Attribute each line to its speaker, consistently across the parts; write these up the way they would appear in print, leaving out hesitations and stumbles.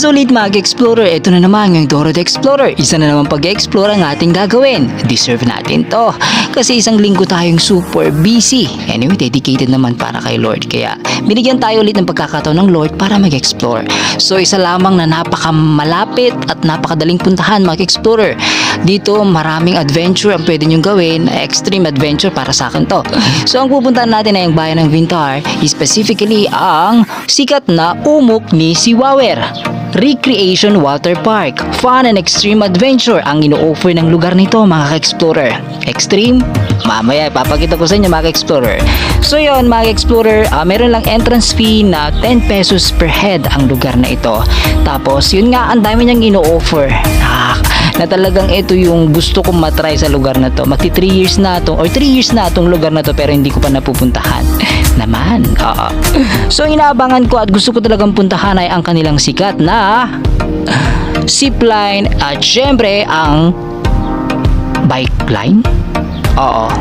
Speaker 1: Sulit mga explorer, ito na naman yung Dora the Explorer. Isa na naman pag-explore ang ating gagawin. Deserve natin to. Kasi isang linggo tayong super busy. Anyway, dedicated naman para kay Lord. Kaya binigyan tayo ulit ng pagkakataon ng Lord para mag-explore. So isa lamang na napakamalapit at napakadaling puntahan mga explorer. Dito maraming adventure ang pwede nyong gawin. Extreme adventure para sa akin to. So ang pupuntahan natin ay ang bayan ng Vintar. Specifically ang sikat na umok ni Siwawer. Recreation Water Park. Fun and extreme adventure ang ino-offer ng lugar nito mga ka-explorer. Extreme? Mamaya ipapakita ko sa inyo mga ka-explorer. So yon mga ka-explorer, meron lang entrance fee na 10 pesos per head ang lugar na ito. Tapos yun nga, ang dami niyang ino-offer. Na talagang ito yung gusto kong matry sa lugar na to. Magti 3 years na to or 3 years na itong lugar na to pero hindi ko pa napupuntahan. Naman. So inaabangan ko at gusto ko talagang puntahan ay ang kanilang sikat na zipline at syempre ang bike line. Oo.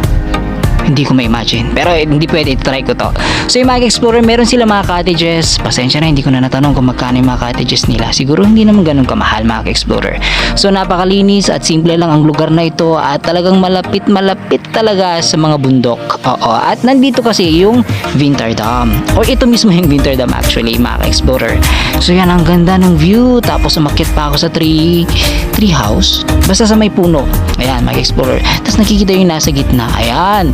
Speaker 1: Hindi ko ma-imagine. Pero hindi pwede, try ko to. So yung mga explorer, meron sila mga cottages. Pasensya na, hindi ko na natanong kung magkano yung mga cottages nila. Siguro hindi naman ganun kamahal mga explorer. So napakalinis at simple lang ang lugar na ito at talagang malapit talaga sa mga bundok. Oo. At nandito kasi yung Vintar Dam. Or ito mismo yung Vintar Dam actually mga explorer. So yan, ang ganda ng view. Tapos umakyat pa ako sa tree house. Basta sa may puno. Ayan mga explorer. Tapos nakikita yung nasa gitna. Ayan.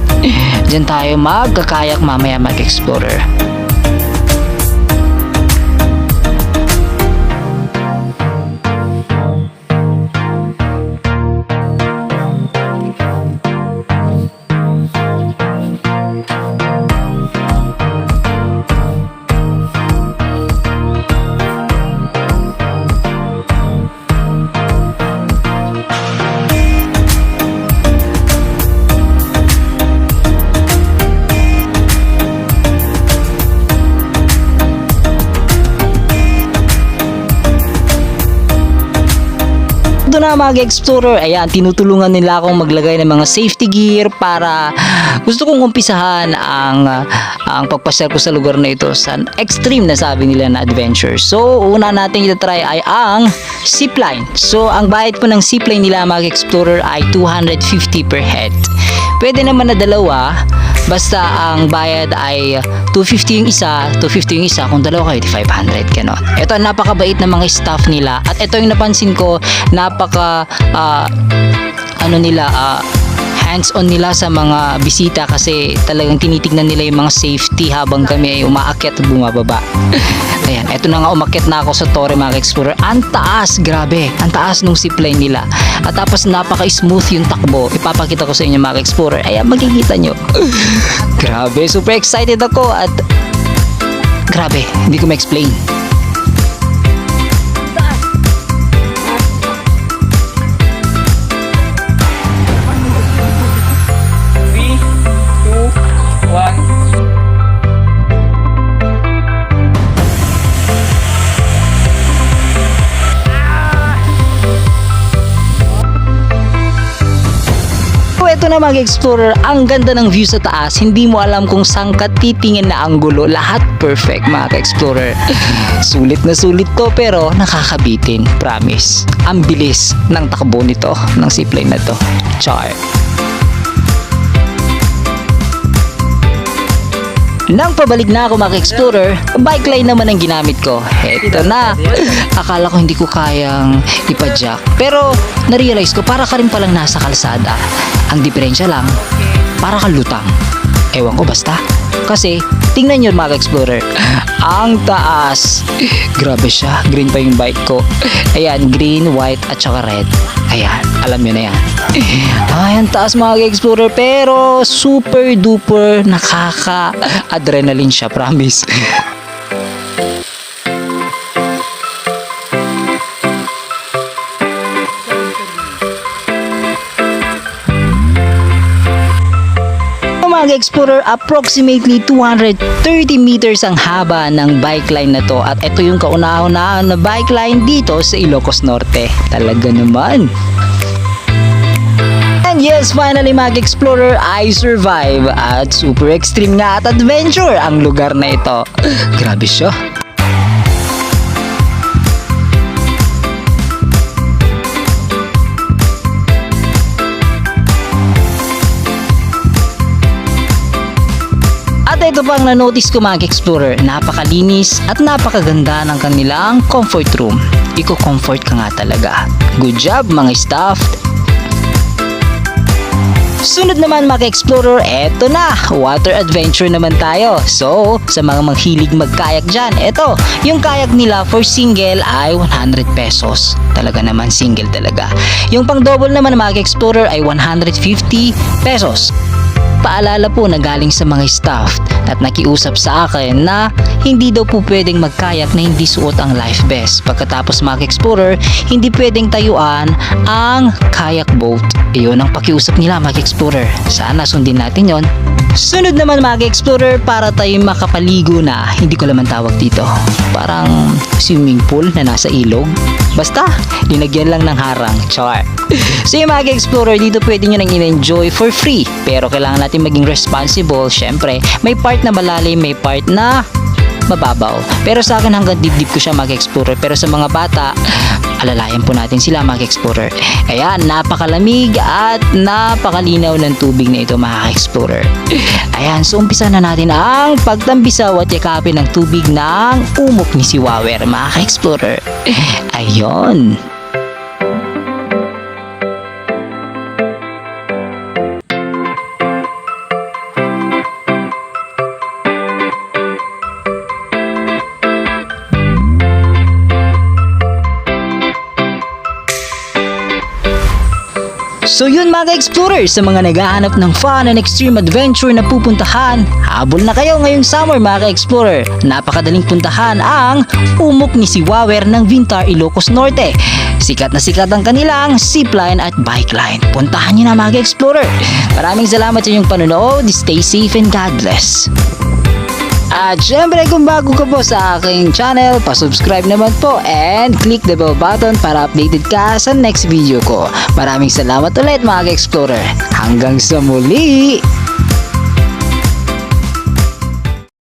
Speaker 1: Diyan tayo magkakayak mamaya mag-explorer. Ito na mga explorer, ayan, tinutulungan nila akong maglagay ng mga safety gear para gusto kong umpisahan ang pagpasyal ko sa lugar na ito sa extreme na sabi nila na adventure. So una natin itatry ay ang zipline. So ang bayad po ng zipline nila mga explorer ay 250 per head. Pwede naman na dalawa, basta ang bayad ay 250 yung isa, 250 yung isa, kung dalawa kayo, 500, gano'n. Ito, napakabait na mga staff nila. At ito yung napansin ko, hands-on nila sa mga bisita kasi talagang tinitignan nila yung mga safety habang kami ay umaakyat at bumababa. Ayan, eto na nga, umakyat na ako sa Torre mga explorer. Ang taas, grabe, ang taas nung zipline nila. At tapos napaka-smooth yung takbo. Ipapakita ko sa inyo mga explorer. Ayan, makikita nyo. Grabe, super excited ako at grabe, hindi ko ma-explain. Ito na mga explorer, ang ganda ng view sa taas. Hindi mo alam kung saan ka titingin na anggulo. Lahat perfect mga ka-explorer. Sulit na sulit to pero nakakabitin. Promise. Ang bilis ng takbo nito, ng zipline na to. Char. Nang pabalik na ako mga explorer, bike line naman ang ginamit ko. Eto na. Akala ko hindi ko kayang ipadyak. Pero na-realize ko para ka rin palang nasa kalsada. Ang diferensya lang, para ka lutang. Ewan ko basta. Kasi tingnan nyo mga explorer, ang taas. Grabe siya. Green pa yung bike ko. Ayan, green, white at saka red. Ayan, alam nyo na yan. Ay, ang taas mga explorer pero super duper nakaka-adrenaline siya, promise. Mga explorer, approximately 230 meters ang haba ng bike line na to at ito yung kauna-unahan na bike line dito sa Ilocos Norte. Talaga naman. And yes, finally mga explorer, I survive at super extreme nga at adventure ang lugar na ito. Grabe siya. Ito pa ang na-notice ko mga ka-explorer, napakalinis at napakaganda ng kanilang comfort room. Iko-comfort ka nga talaga. Good job mga staff! Sunod naman mga ka-explorer, eto na, water adventure naman tayo. So, sa mga manghilig magkayak dyan, eto, yung kayak nila for single ay 100 pesos. Talaga naman, single talaga. Yung pang double naman mga ka-explorer ay 150 pesos. Paalala po na galing sa mga staff at nakiusap sa akin na hindi daw po pwedeng magkayak na hindi suot ang life vest. Pagkatapos mga explorer, hindi pwedeng tayuan ang kayak boat. Iyon ang pakiusap nila mga explorer. Sana sundin natin yon. Sunod naman mga explorer, para tayo makapaligo na, hindi ko naman tawag dito. Parang swimming pool na nasa ilog. Basta, linagyan lang ng harang. Char. So yung mga explorer, dito pwede nyo nang in-enjoy for free. Pero kailangan natin maging responsible. Syempre, may part na malalim, may part na mababaw. Pero sa akin hanggang dibdib ko siya mag-explorer. Pero sa mga bata, alalayan po natin sila mag-explorer. Ayan, napakalamig at napakalinaw ng tubig na ito mga explorer. Ayan, so umpisa na natin ang pagtambisaw at yakapin ng tubig ng umok ni si Wawer mga explorer. Ayun. So yun mga ka-explorer, sa mga naghahanap ng fun and extreme adventure na pupuntahan, habol na kayo ngayong summer mga ka-explorer. Napakadaling puntahan ang umok ni si Wawer ng Vintar, Ilocos Norte. Sikat na sikat ang kanilang zipline at bike line. Puntahan nyo na mga ka-explorer. Maraming salamat sa inyong panonood. Stay safe and God bless. At syempre kung bago ka po sa aking channel, pasubscribe naman po and click the bell button para updated ka sa next video ko. Maraming salamat ulit mga ka-explorer. Hanggang sa muli!